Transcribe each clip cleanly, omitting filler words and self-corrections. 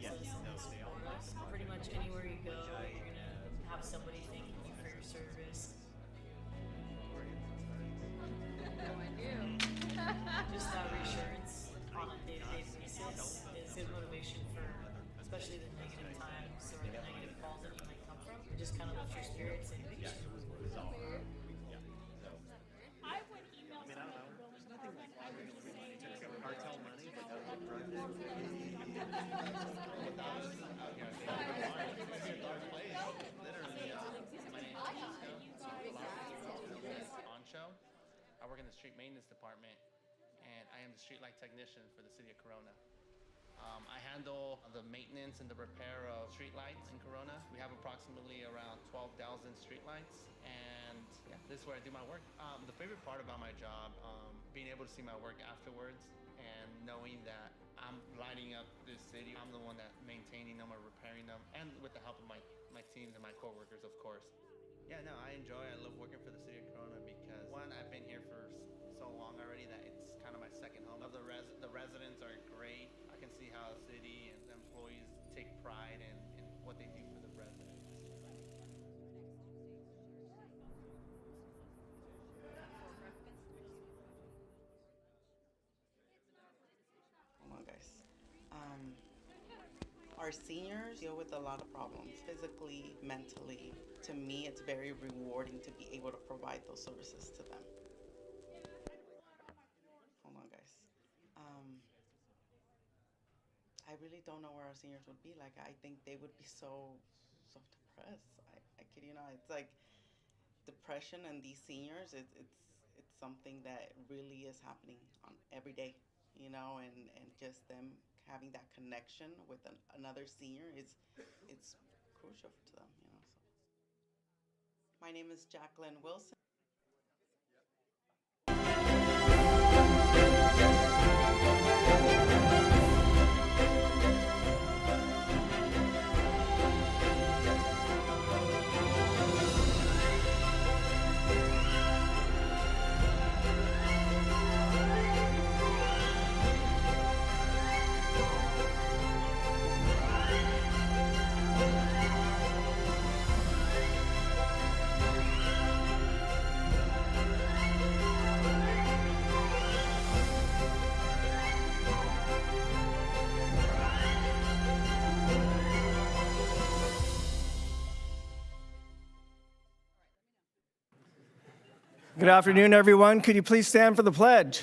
citizens. Pretty much anywhere you go, you're gonna have somebody thanking you for your service. Just that reassurance on a day-to-day basis is good motivation for, especially the negative times or the negative calls that you might come from. It just kind of lifts your spirits and keeps you moving. I would email somebody at the building department. I would just say, Cartel money, but Show. I work in the street maintenance department, and I am the streetlight technician for the city of Corona. I handle the maintenance and the repair of streetlights in Corona. We have approximately around 12,000 streetlights, and yeah, this is where I do my work. The favorite part about my job, being able to see my work afterwards and knowing that I'm lighting up this city. I'm the one that maintaining them or repairing them, and with the help of my teams and my coworkers, of course. Yeah, no, I love working for the city of Corona because one, I've been here for so long already that it's kind of my second home. The residents are great. I can see how the city and the employees take pride in what they do for the residents. Hold on, guys. Our seniors deal with a lot of problems, physically, mentally. To me, it's very rewarding to be able to provide those services to them. Hold on, guys. I really don't know where our seniors would be. Like, I think they would be so depressed. I kid you not. It's like depression and these seniors. It's something that really is happening on every day, you know, and just them having that connection with another senior it's crucial to them, you know. So my name is Jacqueline Wilson. Good afternoon, everyone. Could you please stand for the pledge?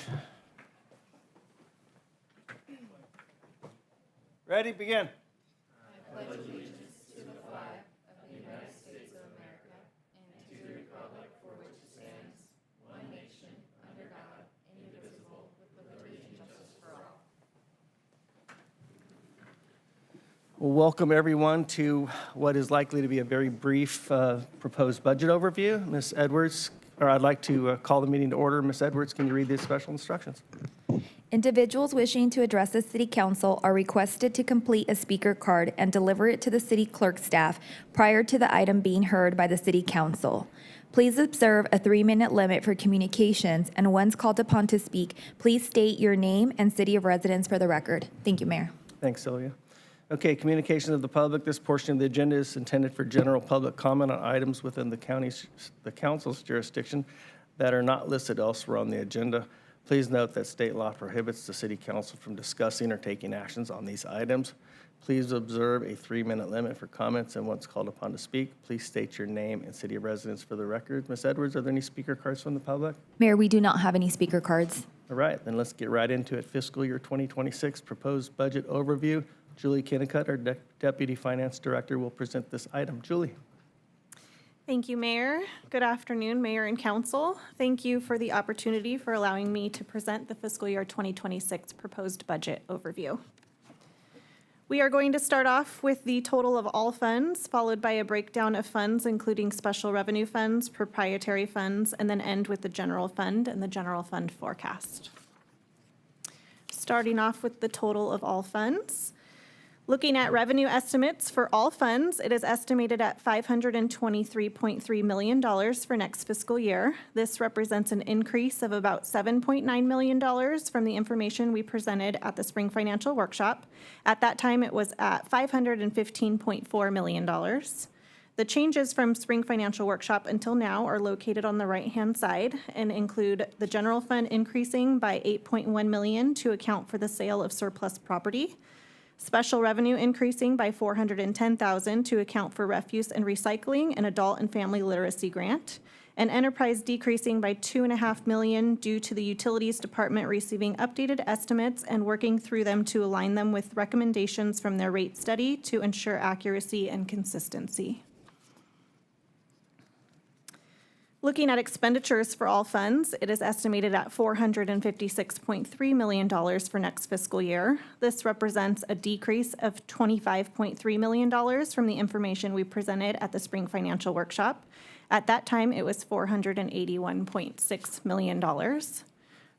Ready, begin. I pledge allegiance to the flag of the United States of America and to the republic for which it stands, one nation, under God, indivisible, with liberty and justice for all. Well, welcome everyone to what is likely to be a very brief proposed budget overview. Ms. Edwards, or I'd like to call the meeting to order. Ms. Edwards, can you read these special instructions? Individuals wishing to address the City Council are requested to complete a speaker card and deliver it to the City Clerk staff prior to the item being heard by the City Council. Please observe a 3-minute limit for communications, and once called upon to speak, please state your name and city of residence for the record. Thank you, Mayor. Thanks, Sylvia. Okay, communications of the public. This portion of the agenda is intended for general public comment on items within the council's jurisdiction that are not listed elsewhere on the agenda. Please note that state law prohibits the city council from discussing or taking actions on these items. Please observe a 3-minute limit for comments, and once called upon to speak, please state your name and city of residence for the record. Ms. Edwards, are there any speaker cards from the public? Mayor, we do not have any speaker cards. All right, then let's get right into it. Fiscal year 2026 proposed budget overview. Julie Kennicott, our Deputy Finance Director, will present this item. Julie. thank you, Mayor. Good afternoon, Mayor and Council. Thank you for the opportunity for allowing me to present the fiscal year 2026 proposed budget overview. We are going to start off with the total of all funds, followed by a breakdown of funds, including special revenue funds, proprietary funds, and then end with the general fund and the general fund forecast. Starting off with the total of all funds. Looking at revenue estimates for all funds, it is estimated at $523.3 million for next fiscal year. This represents an increase of about $7.9 million from the information we presented at the Spring Financial Workshop. At that time, it was at $515.4 million. The changes from Spring Financial Workshop until now are located on the right-hand side and include the general fund increasing by $8.1 million to account for the sale of surplus property, special revenue increasing by $410,000 to account for refuse and recycling and adult and family literacy grant, and enterprise decreasing by $2.5 million due to the Utilities Department receiving updated estimates and working through them to align them with recommendations from their rate study to ensure accuracy and consistency. Looking at expenditures for all funds, it is estimated at $456.3 million for next fiscal year. This represents a decrease of $25.3 million from the information we presented at the Spring Financial Workshop. At that time, it was $481.6 million.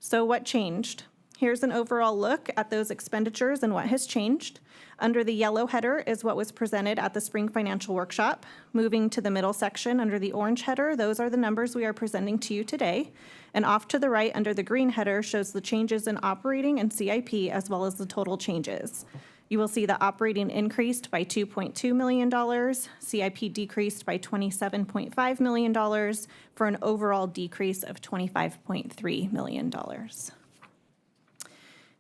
So what changed? Here's an overall look at those expenditures and what has changed. Under the yellow header is what was presented at the Spring Financial Workshop. Moving to the middle section under the orange header, those are the numbers we are presenting to you today. And off to the right under the green header shows the changes in operating and CIP as well as the total changes. You will see the operating increased by $2.2 million, CIP decreased by $27.5 million for an overall decrease of $25.3 million.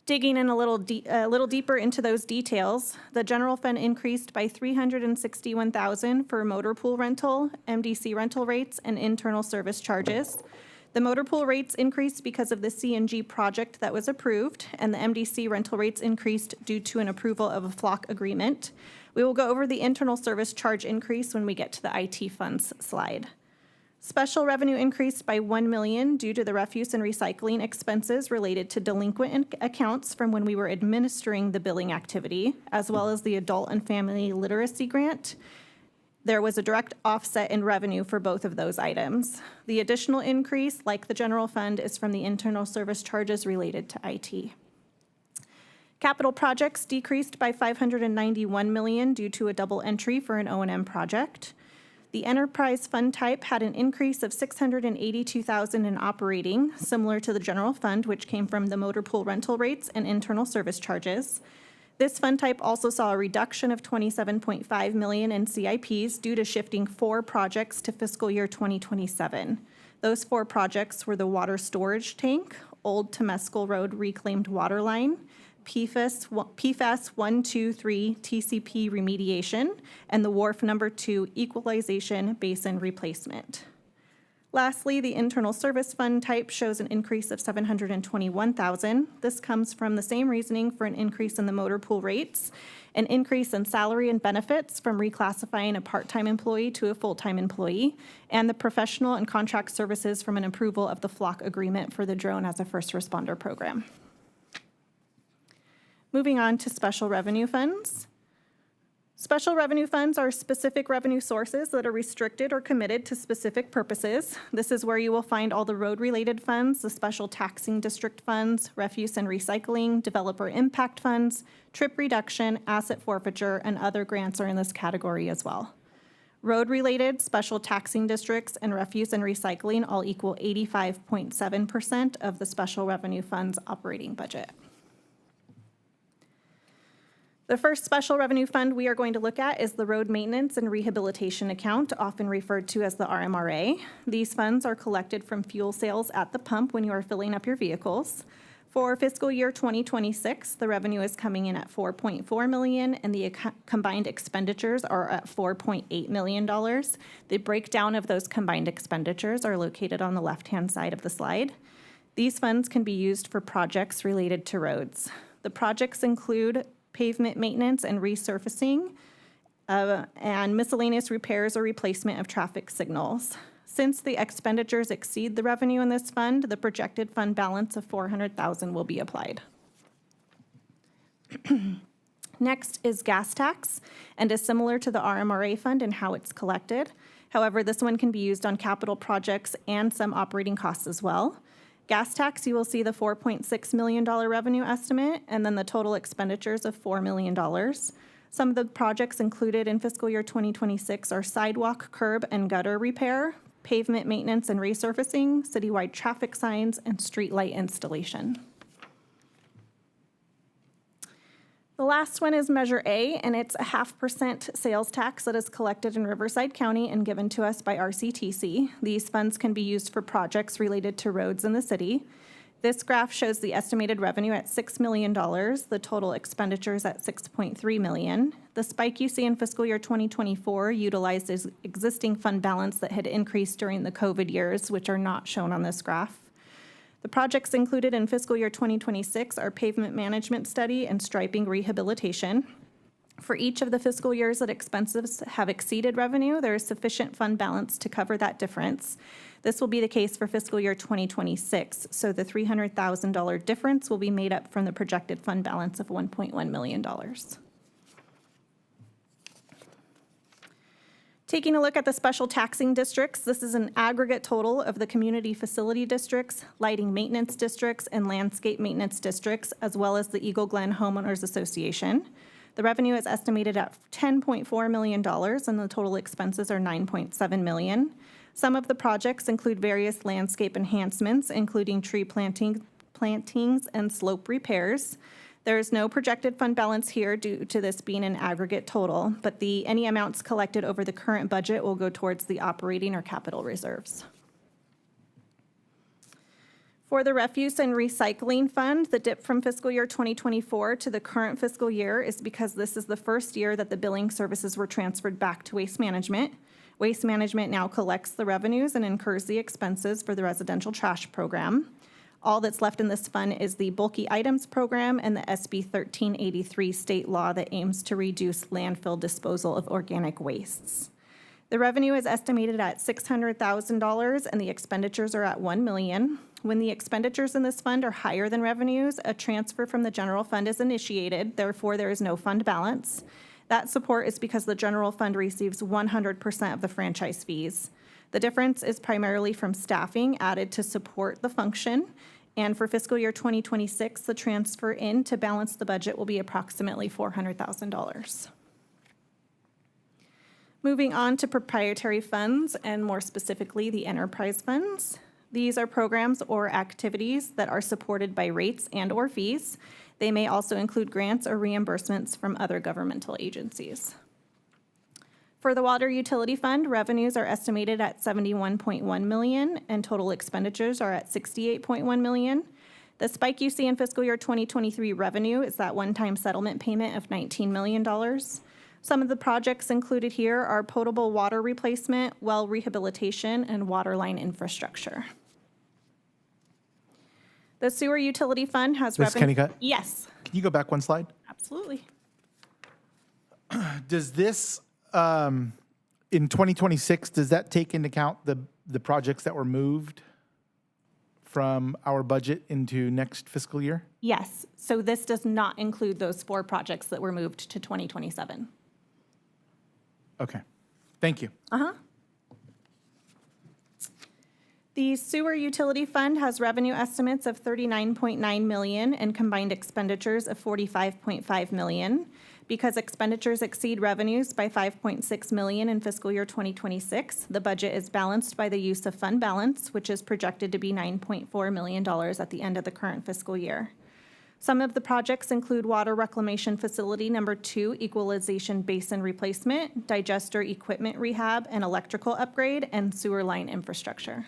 Digging in a little deeper into those details, the general fund increased by $361,000 for motor pool rental, MDC rental rates, and internal service charges. The motor pool rates increased because of the CNG project that was approved, and the MDC rental rates increased due to an approval of a flock agreement. We will go over the internal service charge increase when we get to the IT funds slide. Special revenue increased by $1 million due to the refuse and recycling expenses related to delinquent accounts from when we were administering the billing activity, as well as the adult and family literacy grant. There was a direct offset in revenue for both of those items. The additional increase, like the general fund, is from the internal service charges related to IT. Capital projects decreased by $591 million due to a double entry for an O&M project. The enterprise fund type had an increase of $682,000 in operating, similar to the general fund, which came from the motor pool rental rates and internal service charges. This fund type also saw a reduction of $27.5 million in CIPs due to shifting 4 projects to fiscal year 2027. Those 4 projects were the water storage tank, Old Temescal Road reclaimed water line, PFAS 123 TCP remediation, and the wharf number 2 equalization basin replacement. Lastly, the internal service fund type shows an increase of $721,000. This comes from the same reasoning for an increase in the motor pool rates, an increase in salary and benefits from reclassifying a part-time employee to a full-time employee, and the professional and contract services from an approval of the flock agreement for the drone as a first responder program. Moving on to special revenue funds. Special revenue funds are specific revenue sources that are restricted or committed to specific purposes. This is where you will find all the road-related funds, the special taxing district funds, refuse and recycling, developer impact funds, trip reduction, asset forfeiture, and other grants are in this category as well. Road-related, special taxing districts, and refuse and recycling all equal 85.7% of the special revenue fund's operating budget. The first special revenue fund we are going to look at is the Road Maintenance and Rehabilitation Account, often referred to as the RMRA. These funds are collected from fuel sales at the pump when you are filling up your vehicles. For fiscal year 2026, the revenue is coming in at $4.4 million, and the combined expenditures are at $4.8 million. The breakdown of those combined expenditures are located on the left-hand side of the slide. These funds can be used for projects related to roads. The projects include pavement maintenance and resurfacing, and miscellaneous repairs or replacement of traffic signals. Since the expenditures exceed the revenue in this fund, the projected fund balance of $400,000 will be applied. Next is gas tax, and is similar to the RMRA fund in how it's collected. However, this one can be used on capital projects and some operating costs as well. Gas tax, you will see the $4.6 million revenue estimate, and then the total expenditures of $4 million. Some of the projects included in fiscal year 2026 are sidewalk, curb, and gutter repair, pavement maintenance and resurfacing, citywide traffic signs, and streetlight installation. The last one is Measure A, and it's a 0.5% sales tax that is collected in Riverside County and given to us by RCTC. These funds can be used for projects related to roads in the city. This graph shows the estimated revenue at $6 million, the total expenditures at $6.3 million. The spike you see in fiscal year 2024 utilized existing fund balance that had increased during the COVID years, which are not shown on this graph. The projects included in fiscal year 2026 are pavement management study and striping rehabilitation. For each of the fiscal years that expenses have exceeded revenue, there is sufficient fund balance to cover that difference. This will be the case for fiscal year 2026, so the $300,000 difference will be made up from the projected fund balance of $1.1 million. Taking a look at the special taxing districts, this is an aggregate total of the community facility districts, lighting maintenance districts, and landscape maintenance districts, as well as the Eagle Glen Homeowners Association. The revenue is estimated at $10.4 million, and the total expenses are $9.7 million. Some of the projects include various landscape enhancements, including tree plantings and slope repairs. There is no projected fund balance here due to this being an aggregate total, but any amounts collected over the current budget will go towards the operating or capital reserves. For the refuse and recycling fund, the dip from fiscal year 2024 to the current fiscal year is because this is the first year that the billing services were transferred back to Waste Management. Waste Management now collects the revenues and incurs the expenses for the residential trash program. All that's left in this fund is the bulky items program and the SB 1383 state law that aims to reduce landfill disposal of organic wastes. The revenue is estimated at $600,000 and the expenditures are at $1 million. When the expenditures in this fund are higher than revenues, a transfer from the general fund is initiated, therefore there is no fund balance. That support is because the general fund receives 100% of the franchise fees. The difference is primarily from staffing added to support the function. And for fiscal year 2026, the transfer in to balance the budget will be approximately $400,000. Moving on to proprietary funds, and more specifically, the enterprise funds. These are programs or activities that are supported by rates and/or fees. They may also include grants or reimbursements from other governmental agencies. For the Water Utility Fund, revenues are estimated at $71.1 million, and total expenditures are at $68.1 million. The spike you see in fiscal year 2023 revenue is that one-time settlement payment of $19 million. Some of the projects included here are potable water replacement, well rehabilitation, and water line infrastructure. The Sewer Utility Fund has Ms. revenue. Kennicott? Yes, Can you go back one slide? absolutely. Does this, in 2026, does that take into account the projects that were moved from our budget into next fiscal year? Yes, so this does not include those 4 projects that were moved to 2027. Okay, thank you. The Sewer Utility Fund has revenue estimates of $39.9 million and combined expenditures of $45.5 million. Because expenditures exceed revenues by $5.6 million in fiscal year 2026, the budget is balanced by the use of fund balance, which is projected to be $9.4 million at the end of the current fiscal year. Some of the projects include Water Reclamation Facility Number 2 Equalization Basin Replacement, Digester Equipment Rehab and Electrical Upgrade, and Sewer Line Infrastructure.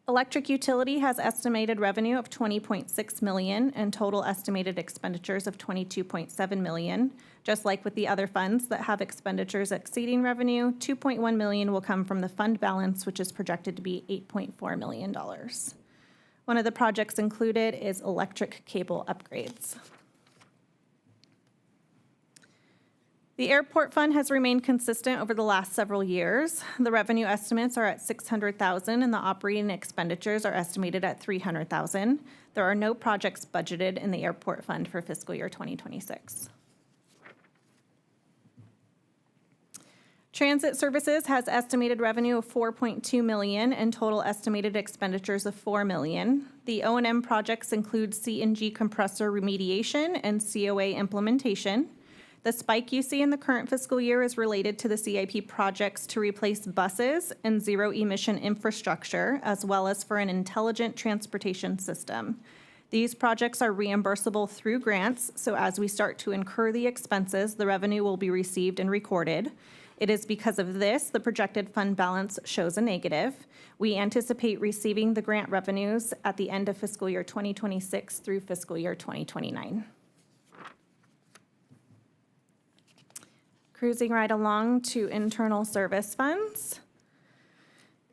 Electric Utility has estimated revenue of $20.6 million and total estimated expenditures of $22.7 million. Just like with the other funds that have expenditures exceeding revenue, $2.1 million will come from the fund balance, which is projected to be $8.4 million. One of the projects included is electric cable upgrades. The airport fund has remained consistent over the last several years. The revenue estimates are at $600,000 and the operating expenditures are estimated at $300,000. There are no projects budgeted in the airport fund for fiscal year 2026. Transit Services has estimated revenue of $4.2 million and total estimated expenditures of $4 million. The O&M projects include CNG compressor remediation and COA implementation. The spike you see in the current fiscal year is related to the CIP projects to replace buses and zero-emission infrastructure, as well as for an intelligent transportation system. These projects are reimbursable through grants, so as we start to incur the expenses, the revenue will be received and recorded. It is because of this the projected fund balance shows a negative. We anticipate receiving the grant revenues at the end of fiscal year 2026 through fiscal year 2029. Cruising right along to internal service funds.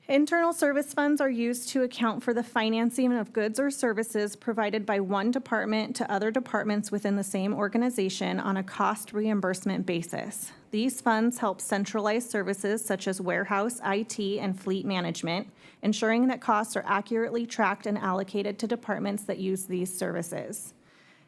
Internal service funds are used to account for the financing of goods or services provided by one department to other departments within the same organization on a cost reimbursement basis. These funds help centralize services such as warehouse, IT, and fleet management, ensuring that costs are accurately tracked and allocated to departments that use these services.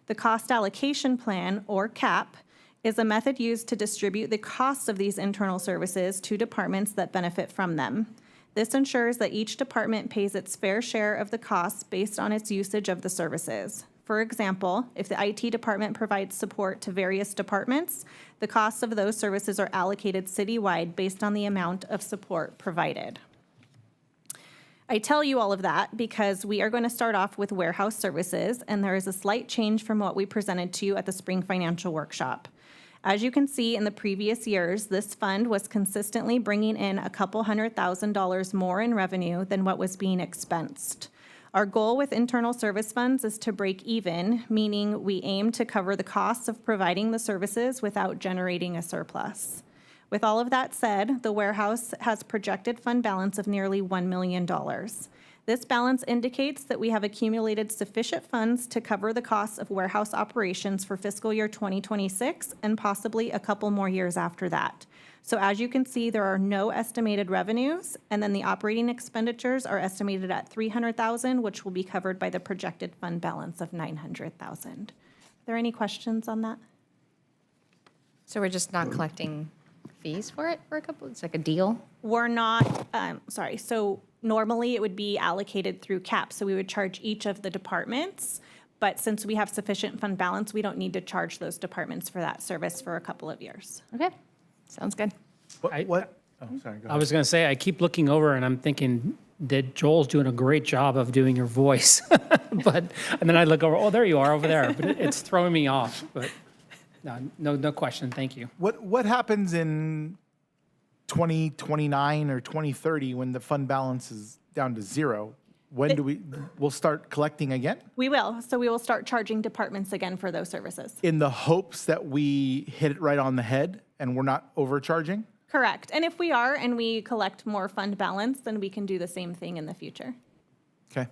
The Cost Allocation Plan, or CAP, is a method used to distribute the costs of these internal services to departments that benefit from them. This ensures that each department pays its fair share of the costs based on its usage of the services. For example, if the IT department provides support to various departments, the costs of those services are allocated citywide based on the amount of support provided. I tell you all of that because we are going to start off with warehouse services, and there is a slight change from what we presented to you at the Spring Financial Workshop. As you can see in the previous years, this fund was consistently bringing in a couple $100,000 more in revenue than what was being expensed. Our goal with internal service funds is to break even, meaning we aim to cover the costs of providing the services without generating a surplus. With all of that said, the warehouse has projected fund balance of nearly $1 million. This balance indicates that we have accumulated sufficient funds to cover the costs of warehouse operations for fiscal year 2026 and possibly a couple more years after that. So as you can see, there are no estimated revenues, and then the operating expenditures are estimated at $300,000, which will be covered by the projected fund balance of $900,000. Are there any questions on that? So we're just not collecting fees for it for a couple, it's like a deal? We're not, so normally it would be allocated through CAP, so we would charge each of the departments, but since we have sufficient fund balance, we don't need to charge those departments for that service for a couple of years. Okay, sounds good. What? Oh, sorry, go I ahead. was going to say, I keep looking over and I'm thinking that Joel's doing a great job of doing your voice. And then I look over, oh, there you are over there. But it's throwing me off. But no question. Thank you. What happens in 2029 or 2030 when the fund balance is down to zero? When we'll start collecting again? We will, so we will start charging departments again for those services. In the hopes that we hit it right on the head and we're not overcharging? Correct, and if we are and we collect more fund balance, then we can do the same thing in the future. Okay.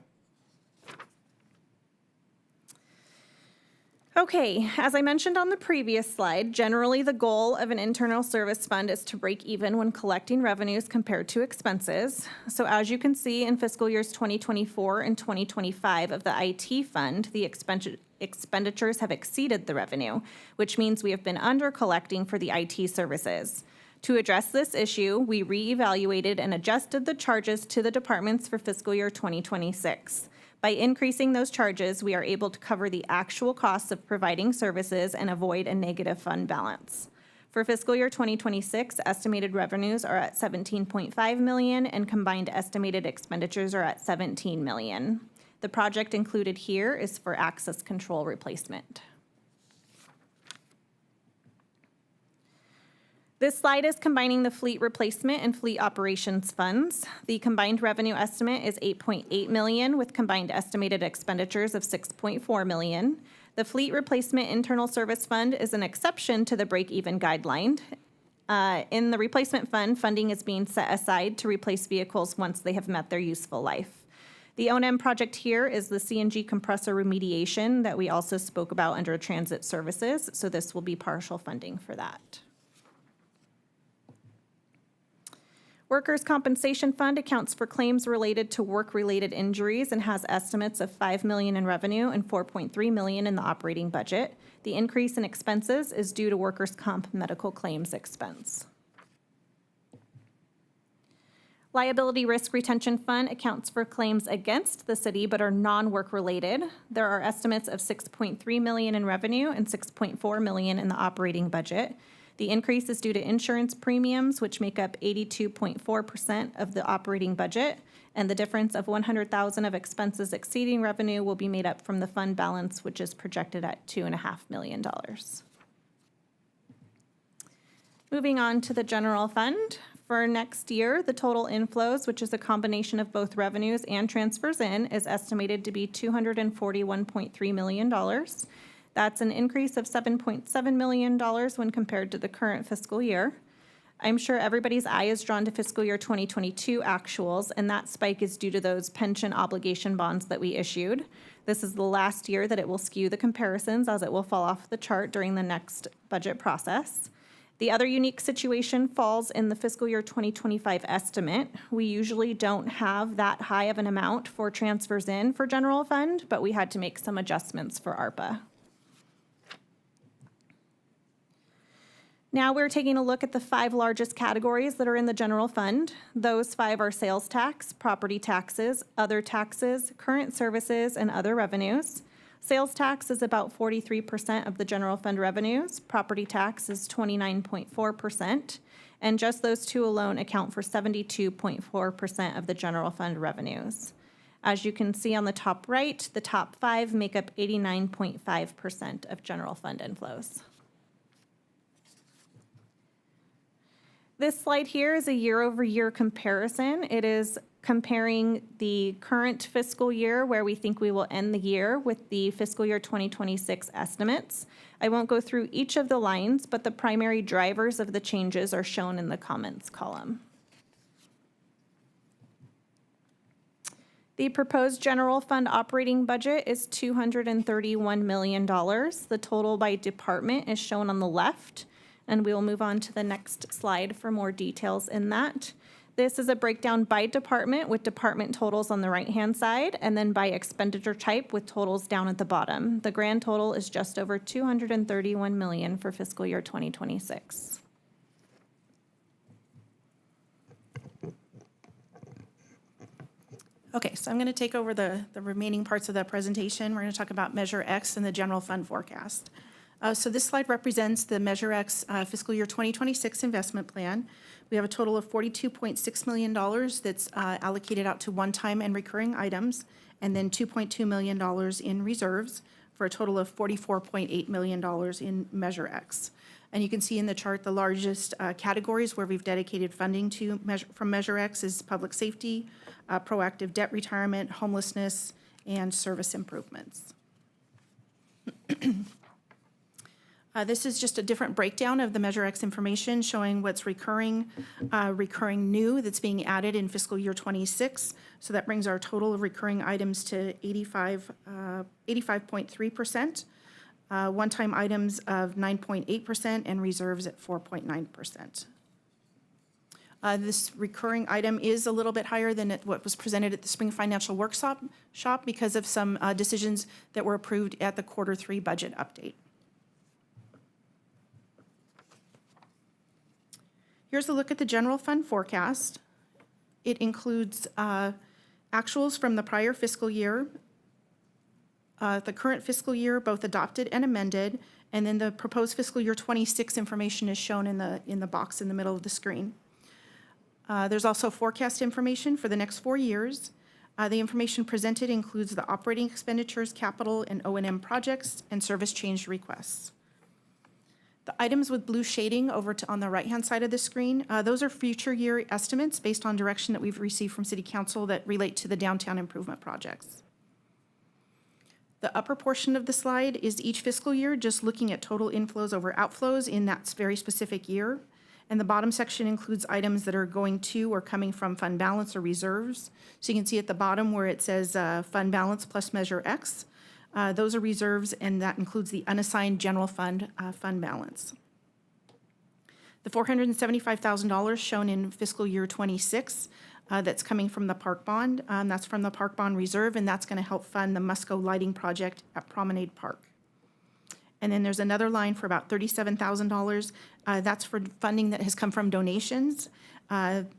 Okay, as I mentioned on the previous slide, generally the goal of an internal service fund is to break even when collecting revenues compared to expenses. So as you can see in fiscal years 2024 and 2025 of the IT fund, the expenditures have exceeded the revenue, which means we have been under collecting for the IT services. To address this issue, we reevaluated and adjusted the charges to the departments for fiscal year 2026. By increasing those charges, we are able to cover the actual costs of providing services and avoid a negative fund balance. For fiscal year 2026, estimated revenues are at $17.5 million and combined estimated expenditures are at $17 million. The project included here is for access control replacement. This slide is combining the fleet replacement and fleet operations funds. The combined revenue estimate is $8.8 million with combined estimated expenditures of $6.4 million. The fleet replacement internal service fund is an exception to the break-even guideline. In the replacement fund, funding is being set aside to replace vehicles once they have met their useful life. The O&M project here is the CNG compressor remediation that we also spoke about under transit services, so this will be partial funding for that. Workers' Compensation Fund accounts for claims related to work-related injuries and has estimates of $5 million in revenue and $4.3 million in the operating budget. The increase in expenses is due to workers' comp medical claims expense. Liability Risk Retention Fund accounts for claims against the city but are non-work related. There are estimates of $6.3 million in revenue and $6.4 million in the operating budget. The increase is due to insurance premiums, which make up 82.4% of the operating budget, and the difference of $100,000 of expenses exceeding revenue will be made up from the fund balance, which is projected at $2.5 million. Moving on to the general fund. For next year, the total inflows, which is a combination of both revenues and transfers in, is estimated to be $241.3 million. That's an increase of $7.7 million when compared to the current fiscal year. I'm sure everybody's eye is drawn to fiscal year 2022 actuals, and that spike is due to those pension obligation bonds that we issued. This is the last year that it will skew the comparisons, as it will fall off the chart during the next budget process. The other unique situation falls in the fiscal year 2025 estimate. We usually don't have that high of an amount for transfers in for general fund, but we had to make some adjustments for ARPA. Now we're taking a look at the 5 largest categories that are in the general fund. Those 5 are sales tax, property taxes, other taxes, current services, and other revenues. Sales tax is about 43% of the general fund revenues. Property tax is 29.4%. And just those 2 alone account for 72.4% of the general fund revenues. As you can see on the top right, the top 5 make up 89.5% of general fund inflows. This slide here is a year-over-year comparison. It is comparing the current fiscal year, where we think we will end the year, with the fiscal year 2026 estimates. I won't go through each of the lines, but the primary drivers of the changes are shown in the comments column. The proposed general fund operating budget is $231 million. The total by department is shown on the left, and we will move on to the next slide for more details in that. This is a breakdown by department with department totals on the right-hand side, and then by expenditure type with totals down at the bottom. The grand total is just over $231 million for fiscal year 2026. Okay, so I'm going to take over the remaining parts of that presentation. We're going to talk about Measure X and the general fund forecast. So this slide represents the Measure X fiscal year 2026 investment plan. We have a total of $42.6 million that's allocated out to one-time and recurring items, and then $2.2 million in reserves, for a total of $44.8 million in Measure X. And you can see in the chart the largest categories where we've dedicated funding to from Measure X is public safety, proactive debt retirement, homelessness, and service improvements. This is just a different breakdown of the Measure X information, showing what's recurring new that's being added in fiscal year 26. So that brings our total of recurring items to 85.3%, one-time items of 9.8%, and reserves at 4.9%. This recurring item is a little bit higher than what was presented at the Spring Financial Workshop because of some decisions that were approved at the Q3 budget update. Here's a look at the general fund forecast. It includes actuals from the prior fiscal year, the current fiscal year, both adopted and amended, and then the proposed fiscal year 26 information is shown in the box in the middle of the screen. There's also forecast information for the next 4 years. The information presented includes the operating expenditures, capital, and O&M projects, and service change requests. The items with blue shading over on the right-hand side of the screen, those are future year estimates based on direction that we've received from City Council that relate to the downtown improvement projects. The upper portion of the slide is each fiscal year, just looking at total inflows over outflows in that very specific year. And the bottom section includes items that are going to or coming from fund balance or reserves. So you can see at the bottom where it says fund balance plus Measure X. Those are reserves, and that includes the unassigned general fund fund balance. The $475,000 shown in fiscal year 26, that's coming from the park bond. That's from the park bond reserve, and that's going to help fund the Musco lighting project at Promenade Park. And then there's another line for about $37,000. That's for funding that has come from donations.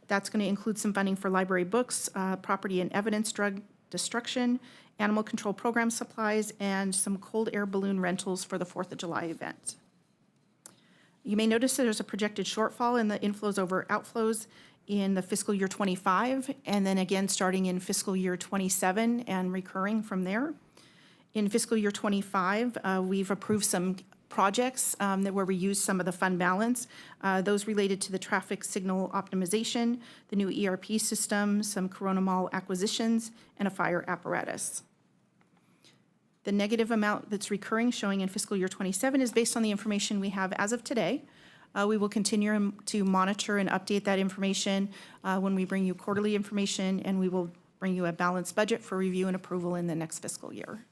That's going to include some funding for library books, property and evidence drug destruction, animal control program supplies, and some cold air balloon rentals for the 4th of July event. You may notice that there's a projected shortfall in the inflows over outflows in the fiscal year 25, and then again starting in fiscal year 27 and recurring from there. In fiscal year 25, we've approved some projects where we used some of the fund balance. Those related to the traffic signal optimization, the new ERP system, some Corona Mall acquisitions, and a fire apparatus. The negative amount that's recurring showing in fiscal year 27 is based on the information we have as of today. We will continue to monitor and update that information when we bring you quarterly information, and we will bring you a balanced budget for review and approval in the next fiscal year.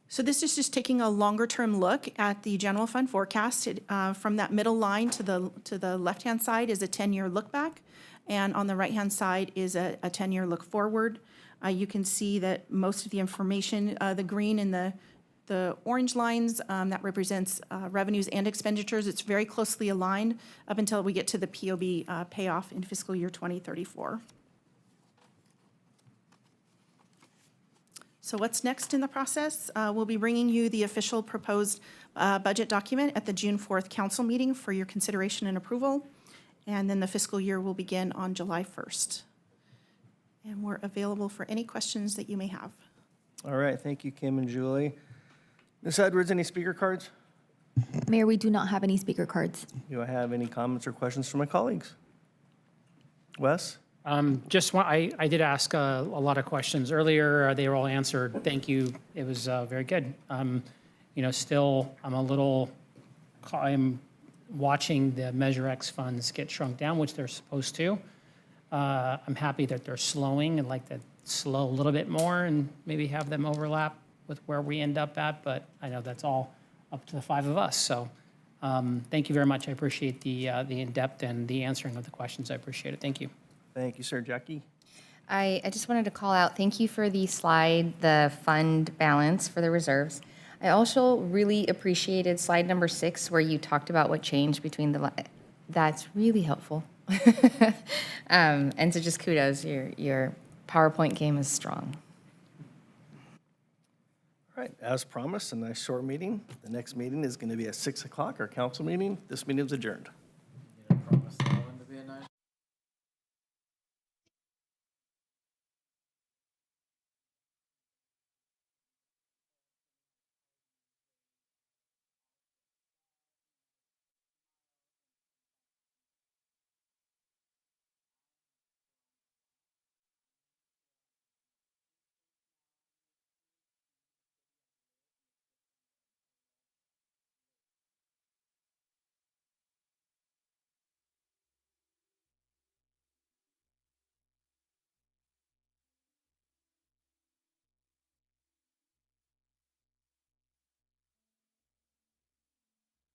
So this is just taking a longer-term look at the general fund forecast. From that middle line to the left-hand side is a 10-year look back, and on the right-hand side is a 10-year look forward. You can see that most of the information, the green and the orange lines, that represents revenues and expenditures. It's very closely aligned up until we get to the POB payoff in fiscal year 2034. So what's next in the process? We'll be bringing you the official proposed budget document at the June 4th council meeting for your consideration and approval. And then the fiscal year will begin on July 1st. And we're available for any questions that you may have. All right, thank you, Kim and Julie. Ms. Edwards, any speaker cards? Mayor, we do not have any speaker cards. Do I have any comments or questions from my colleagues? Wes? I did ask a lot of questions earlier. They were all answered. Thank you. It was very good. Still, I'm watching the Measure X funds get shrunk down, which they're supposed to. I'm happy that they're slowing. I'd like to slow a little bit more and maybe have them overlap with where we end up at, but I know that's all up to the 5 of us. So thank you very much. I appreciate the in-depth and the answering of the questions. I appreciate it. Thank you. Thank you, sir. Jackie? I just wanted to call out, thank you for the slide, the fund balance for the reserves. I also really appreciated slide number 6, where you talked about what changed between that's really helpful. And so just kudos, your PowerPoint game is strong. All right, as promised, a nice short meeting. The next meeting is going to be at 6 o'clock, our council meeting. This meeting is adjourned.